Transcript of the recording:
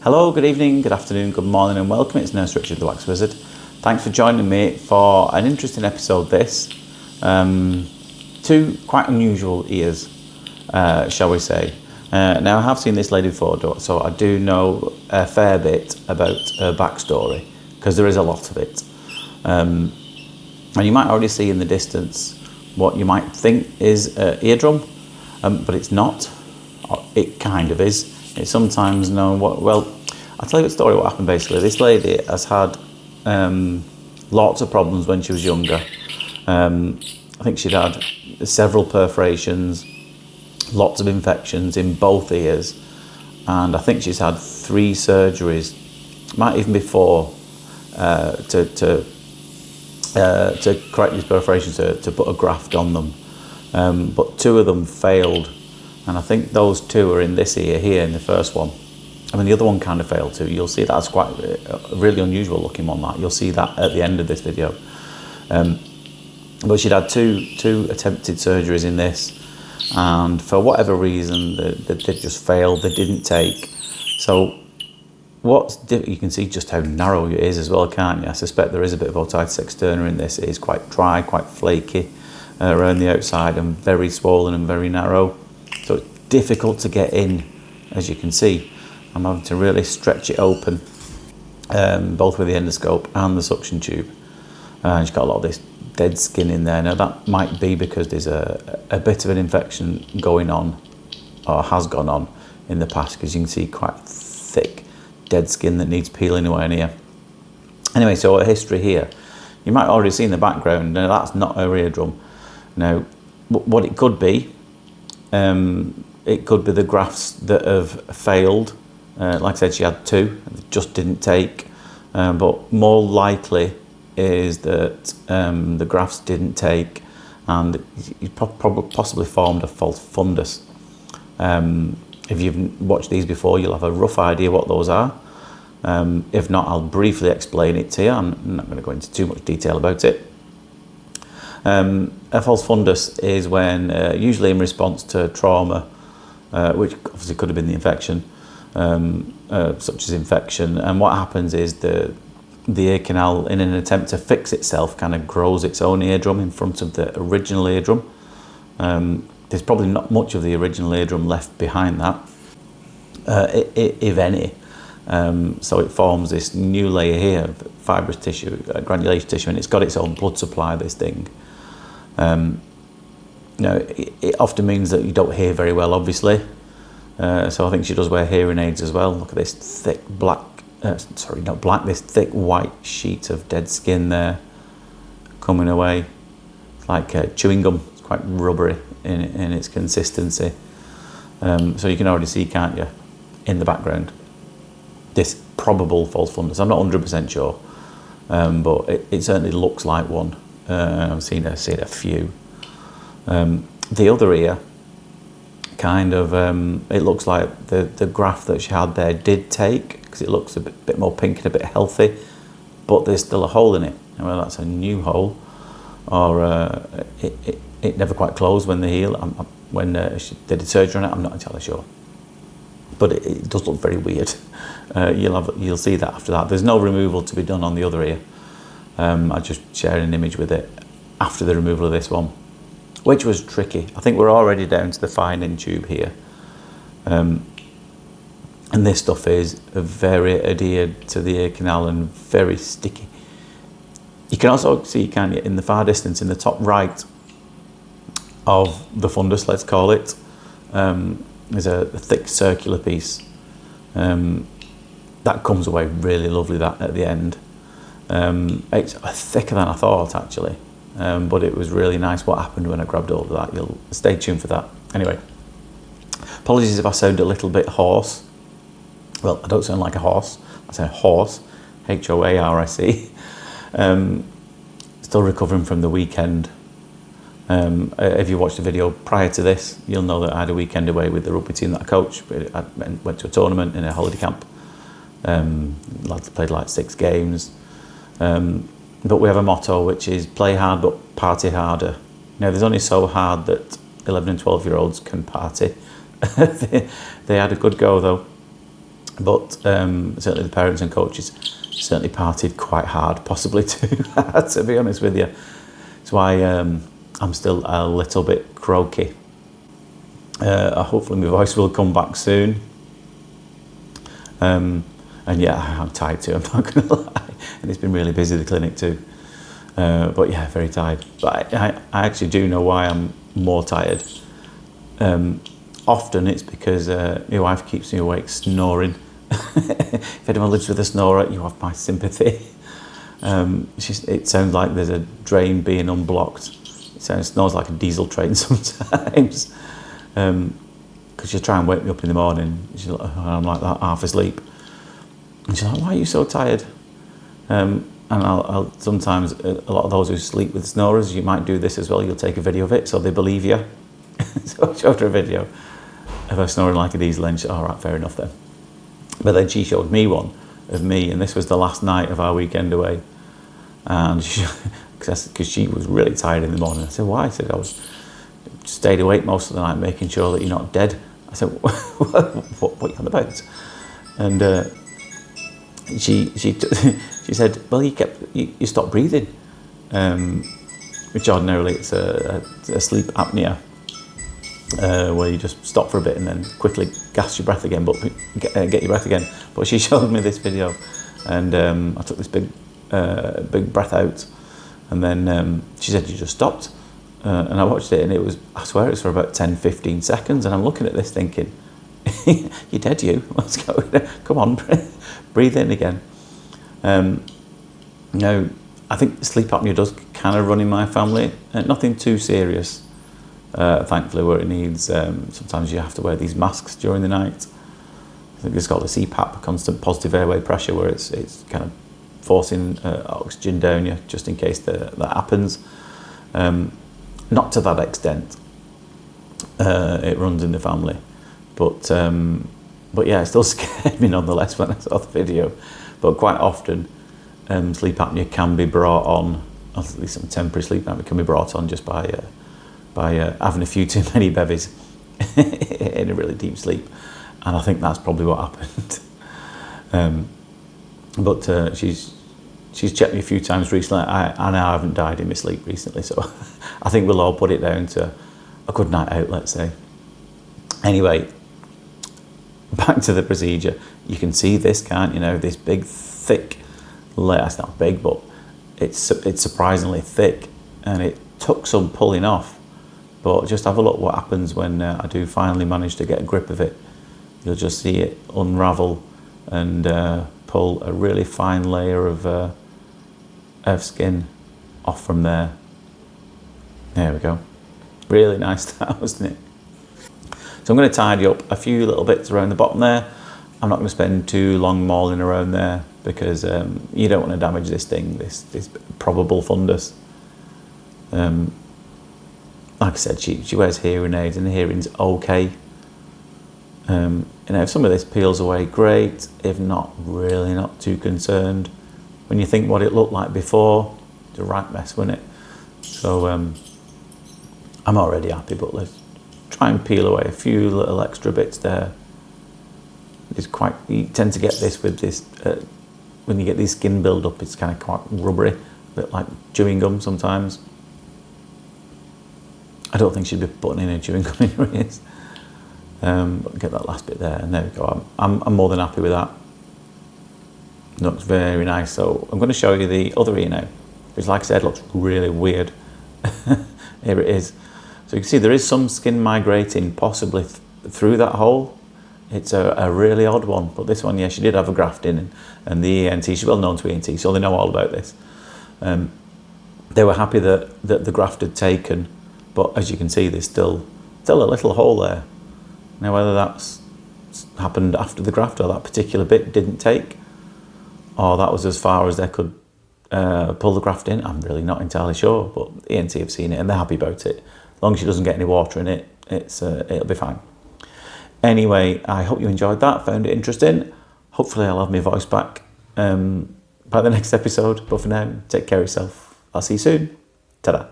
Hello, good evening, good afternoon, good morning and welcome. It's Nurse Richard the Wax Wizard. Thanks for joining me for an interesting episode this. Two quite unusual ears, shall we say. Now I have seen this lady before, so I do know a fair bit about her backstory because there is a lot of it. And you might already see in the distance what you might think is an eardrum, but it's not. It kind of is. It's sometimes known I'll tell you a story what happened basically. This lady has had lots of problems when she was younger. I think she'd had several perforations, lots of infections in both ears, and I think she's had 3 surgeries, might even be 4, to correct these perforations, to put a graft on them. But 2 of them failed. And I think those 2 are in this ear here, in the first one. I mean, the other one kind of failed too. You'll see that's quite a really unusual looking one, that. You'll see that at the end of this video. But she'd had two attempted surgeries in this, and for whatever reason, they just failed. They didn't take. So you can see just how narrow it is as well, can't you? I suspect there is a bit of otitis externa in this. It is quite dry, quite flaky around the outside, and very swollen and very narrow. So it's difficult to get in, as you can see. I'm having to really stretch it open, both with the endoscope and the suction tube. And she's got a lot of this dead skin in there. Now that might be because there's a bit of an infection going on, or has gone on in the past, because you can see quite thick dead skin that needs peeling away in here. Anyway, so a history here. You might already see in the background, now that's not her eardrum. Now, what it could be the grafts that have failed. Like I said, she had 2, just didn't take. But more likely is that the grafts didn't take, and you possibly formed a false fundus. If you've watched these before, you'll have a rough idea what those are. If not, I'll briefly explain it to you. I'm not going to go into too much detail about it. A false fundus is when, usually in response to trauma, which obviously could have been the infection, such as infection, and what happens is the ear canal, in an attempt to fix itself, kind of grows its own eardrum in front of the original eardrum. There's probably not much of the original eardrum left behind that, if any. So it forms this new layer here of fibrous tissue, granulation tissue, and it's got its own blood supply, this thing. It often means that you don't hear very well, obviously. So I think she does wear hearing aids as well. Look at this thick this thick white sheet of dead skin there coming away. It's like chewing gum. It's quite rubbery in its consistency. So you can already see, can't you, in the background, this probable false fundus. I'm not 100% sure, but it certainly looks like one. I've seen a few. The other ear, kind of, it looks like the graft that she had there did take, because it looks a bit more pink and a bit healthy, but there's still a hole in it. And whether that's a new hole or it never quite closed when she did a surgery on it, I'm not entirely sure. But it does look very weird. You'll see that after that. There's no removal to be done on the other ear. I just shared an image with it after the removal of this one, which was tricky. I think we're already down to the fine-in tube here. And this stuff is very adhered to the ear canal and very sticky. You can also see, can you, in the far distance, in the top right of the fundus, let's call it, there's a thick circular piece. That comes away really lovely, that at the end. It's thicker than I thought, actually. But it was really nice what happened when I grabbed hold of that. You'll stay tuned for that. Anyway, apologies if I sound a little bit hoarse. Well, I don't sound like a horse. I sound horse, H-O-A-R-S-E. Still recovering from the weekend. If you watched the video prior to this, you'll know that I had a weekend away with the rugby team that I coach. I went to a tournament in a holiday camp. Lads played like 6 games. But we have a motto, which is play hard but party harder. Now, there's only so hard that 11 and 12-year-olds can party. They had a good go, though. But certainly the parents and coaches certainly partied quite hard, possibly too hard, to be honest with you. That's why I'm still a little bit croaky. Hopefully my voice will come back soon. And yeah, I'm tired too, I'm not going to lie. And it's been really busy, the clinic too. But yeah, very tired. But I actually do know why I'm more tired. Often it's because my wife keeps me awake snoring. If anyone lives with a snorer, you have my sympathy. It sounds like there's a drain being unblocked. It snores like a diesel train sometimes. Because she'll try and wake me up in the morning. I'm like that, half asleep. And she's like, why are you so tired? And I'll sometimes, a lot of those who sleep with snorers, you might do this as well. You'll take a video of it so they believe you. So I showed her a video of her snoring like a diesel engine. All right, fair enough then. But then she showed me one of me, and this was the last night of our weekend away. And because she was really tired in the morning. I said, why? I said, I stayed awake most of the night making sure that you're not dead. I said, what are you on about? And she said, well, you stopped breathing, which ordinarily it's a sleep apnea, where you just stop for a bit and then quickly gas your breath again, but get your breath again. But she showed me this video, and I took this big breath out, and then she said, you just stopped. And I watched it, and it was, I swear it's for about 10-15 seconds, and I'm looking at this thinking, you're dead, you. What's going on? Come on, breathe in again. Now, I think sleep apnea does kind of run in my family. Nothing too serious, thankfully, where it needs, sometimes you have to wear these masks during the night. I think it's called a CPAP, constant positive airway pressure, where it's kind of forcing oxygen down you, just in case that happens. Not to that extent. It runs in the family, but yeah, it still scared me nonetheless when I saw the video. But quite often, sleep apnea can be brought on, at least some temporary sleep apnea can be brought on just by having a few too many bevies in a really deep sleep, and I think that's probably what happened. But she's checked me a few times recently. I now haven't died in my sleep recently, so I think we'll all put it down to a good night out, let's say. Anyway, back to the procedure. You can see this, can't you? This big, thick layer. It's not big, but it's surprisingly thick, and it took some pulling off. But just have a look what happens when I do finally manage to get a grip of it. You'll just see it unravel and pull a really fine layer of skin off from there. There we go. Really nice that, wasn't it? So I'm going to tidy up a few little bits around the bottom there. I'm not going to spend too long mauling around there because you don't want to damage this thing, this probable fundus. Like I said, she wears hearing aids, and the hearing's okay. If some of this peels away, great. If not, really not too concerned. When you think what it looked like before, it's a right mess, wasn't it? So I'm already happy, but let's try and peel away a few little extra bits there. You tend to get this with this, when you get these skin build up, it's kind of quite rubbery, a bit like chewing gum sometimes. I don't think she'd be putting in a chewing gum in her ears. But get that last bit there, and there we go. I'm more than happy with that. Looks very nice. So I'm going to show you the other ear now, which, like I said, looks really weird. Here it is. So you can see there is some skin migrating possibly through that hole. It's a really odd one, but this one, yeah, she did have a graft in, and the ENT, she's well known to ENT, so they know all about this. They were happy that the graft had taken, but as you can see, there's still a little hole there. Now, whether that's happened after the graft or that particular bit didn't take, or that was as far as they could pull the graft in, I'm really not entirely sure, but ENT have seen it and they're happy about it. As long as she doesn't get any water in it, it'll be fine. Anyway, I hope you enjoyed that, found it interesting. Hopefully I'll have my voice back by the next episode, but for now, take care of yourself. I'll see you soon. Ta-da.